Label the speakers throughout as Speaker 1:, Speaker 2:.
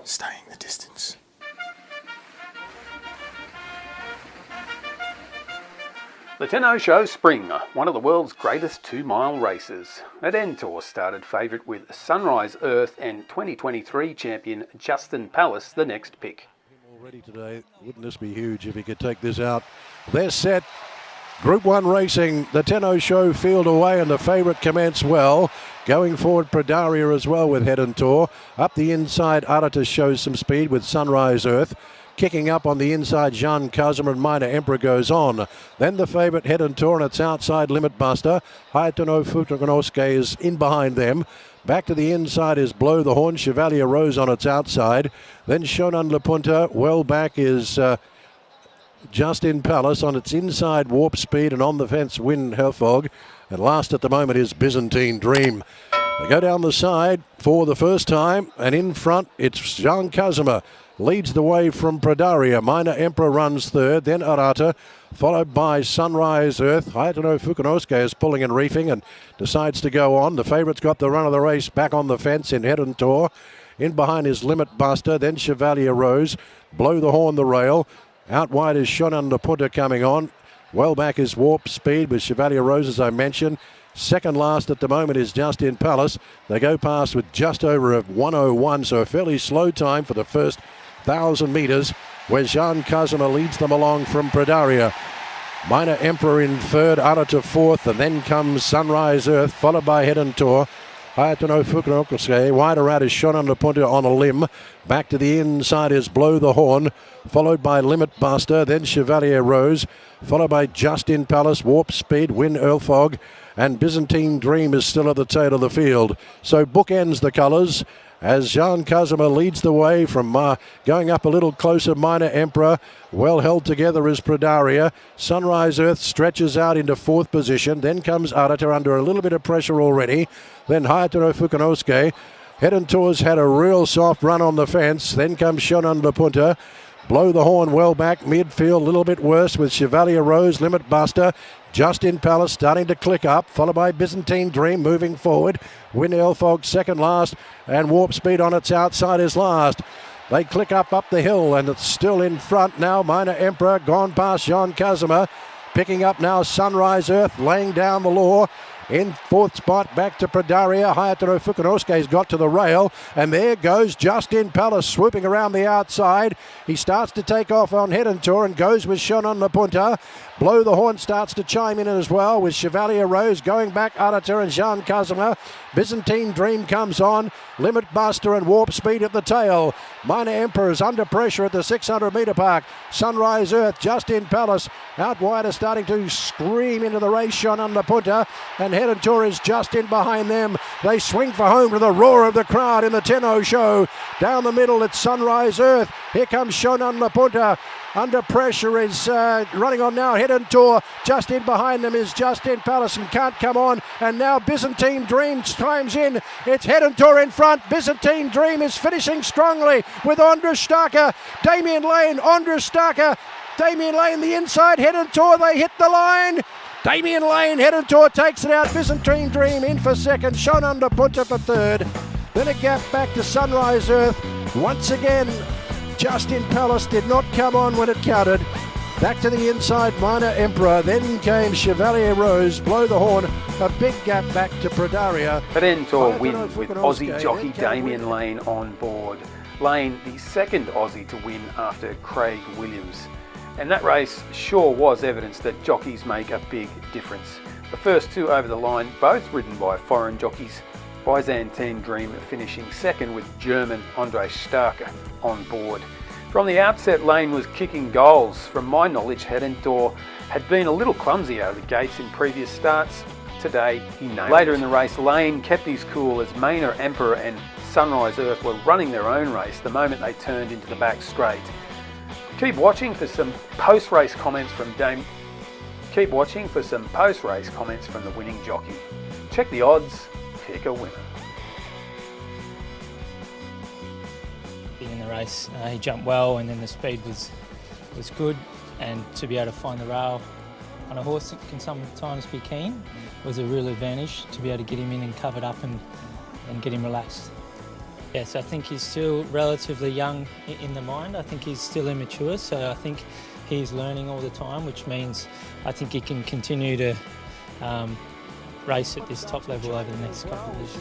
Speaker 1: staying the distance.
Speaker 2: The Tenno Sho Spring, one of the world's greatest 2-mile races. Redentor started favourite with Sunrise Earth and 2023 champion Justin Palace the next pick.
Speaker 3: Already today, wouldn't this be huge if he could take this out? They're set. Group 1 racing, the Tenno Sho field away and the favourite commence well. Going forward, Pradaria as well with Hedentor. Up the inside, Arata shows some speed with Sunrise Earth. Kicking up on the inside, Jean Casimir and Minor Emperor goes on. Then the favourite Hedentor and its outside Limit Buster. Hayatenofukunosuke is in behind them. Back to the inside is Blow the Horn. Chevalier Rose on its outside. Then Shonan La Punta. Well back is Justin Palace on its inside Warp Speed, and on the fence Win Helfog. And last at the moment is Byzantine Dream. They go down the side for the first time, and in front it's Jean Casimir. Leads the way from Pradaria. Minor Emperor runs third, then Arata, followed by Sunrise Earth. Hayatenofukunosuke is pulling and reefing and decides to go on. The favourite's got the run of the race back on the fence in Redentor. In behind is Limit Buster, then Chevalier Rose. Blow the Horn the rail. Out wide is Shonan La Punta coming on. Well back is Warp Speed with Chevalier Rose, as I mentioned. Second last at the moment is Justin Palace. They go past with just over a 1:01, so a fairly slow time for the first 1,000 metres, where Jean Casimir leads them along from Pradaria. Minor Emperor in third, Arata fourth, and then comes Sunrise Earth, followed by Redentor. Hayatenofukunosuke, wider out is Shonan La Punta on a limb. Back to the inside is Blow the Horn, followed by Limit Buster, then Chevalier Rose, followed by Justin Palace, Warp Speed, Win Earlfog, and Byzantine Dream is still at the tail of the field. So bookends the colours as Jean Casimir leads the way from going up a little closer. Minor Emperor, well held together is Pradaria. Sunrise Earth stretches out into fourth position. Then comes Arata under a little bit of pressure already. Then Hayatenofukunosuke. Redentor's had a real soft run on the fence. Then comes Shonan La Punta. Blow the Horn well back, midfield, a little bit worse with Chevalier Rose, Limit Buster. Justin Palace starting to click up, followed by Byzantine Dream moving forward. Win Elfog second last, and Warp Speed on its outside is last. They click up the hill, and it's still in front now. Minor Emperor gone past Jean Casimir. Picking up now Sunrise Earth, laying down the law. In fourth spot, back to Pradaria. Hayatenofukunosuke's got to the rail, and there goes Justin Palace swooping around the outside. He starts to take off on Redentor and goes with Shonan La Punta. Blow the Horn starts to chime in as well with Chevalier Rose going back, Arata and Jean Casimir. Byzantine Dream comes on. Limit Buster and Warp Speed at the tail. Minor Emperor is under pressure at the 600 metre mark. Sunrise Earth, Justin Palace out wide are starting to scream into the race. Shonan La Punta and Redentor is just in behind them. They swing for home to the roar of the crowd in the Tenno Sho. Down the middle it's Sunrise Earth. Here comes Shonan La Punta. Under pressure is running on now Redentor. Just in behind them is Justin Palace and can't come on. And now Byzantine Dream chimes in. It's Redentor in front. Byzantine Dream is finishing strongly with Andras Starker. Damian Lane, Andras Starker. Damian Lane the inside. Redentor, they hit the line. Damian Lane, Redentor takes it out. Byzantine Dream in for second. Shonan La Punta for third. Then a gap back to Sunrise Earth. Once again, Justin Palace did not come on when it counted. Back to the inside, Minor Emperor. Then came Chevalier Rose. Blow the Horn. A big gap back to Pradaria.
Speaker 2: Redentor wins with Aussie jockey Damian Lane on board. Lane, the second Aussie to win after Craig Williams. And that race sure was evidence that jockeys make a big difference. The first two over the line, both ridden by foreign jockeys. Byzantine Dream finishing second with German Andras Starker on board. From the outset, Lane was kicking goals. From my knowledge, Redentor had been a little clumsy out of the gates in previous starts. Today, he nailed it. Later in the race, Lane kept his cool as Minor Emperor and Sunrise Earth were running their own race the moment they turned into the back straight. Keep watching for some post-race comments from the winning jockey. Check the odds. Pick a winner.
Speaker 4: In the race, he jumped well, and then the speed was good, and to be able to find the rail on a horse that can sometimes be keen was a real advantage to be able to get him in and covered up and get him relaxed. Yes, I think he's still relatively young in the mind. I think he's still immature, so I think he's learning all the time, which means I think he can continue to race at this top level over the next couple of years.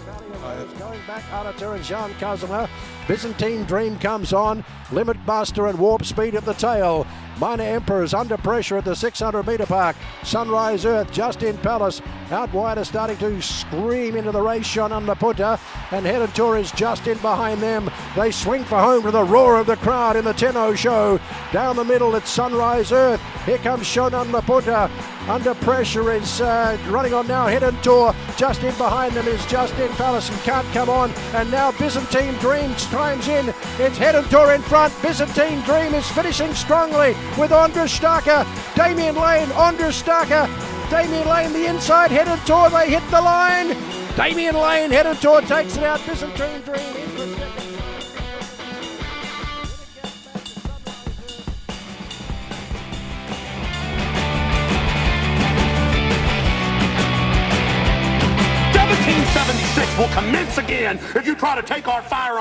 Speaker 3: Going back, Hayatenofukunosuke and Jean Kazuma. Byzantine Dream comes on. Limit Master and Warp Speed at the tail. Minor Emperor's under pressure at the 600 metre park. Sunrise Earth just in Palace. Out wide are starting to scream into the race. Shonan La Punta and Redentor is just in behind them. They swing for home to the roar of the crowd in the Tenno Sho. Down the middle it's Sunrise Earth. Here comes Shonan La Punta. Under pressure is running on now. Redentor just in behind them is just in Palace and can't come on. And now Byzantine Dream chimes in. It's Redentor in front. Byzantine Dream is finishing strongly with Andras Starker. Damian Lane, Andras Starker. Damian Lane the inside. Redentor, they hit the line. Damian Lane, Redentor takes it out. Byzantine Dream in for second.
Speaker 1: Will commence again if you try to take our firearms.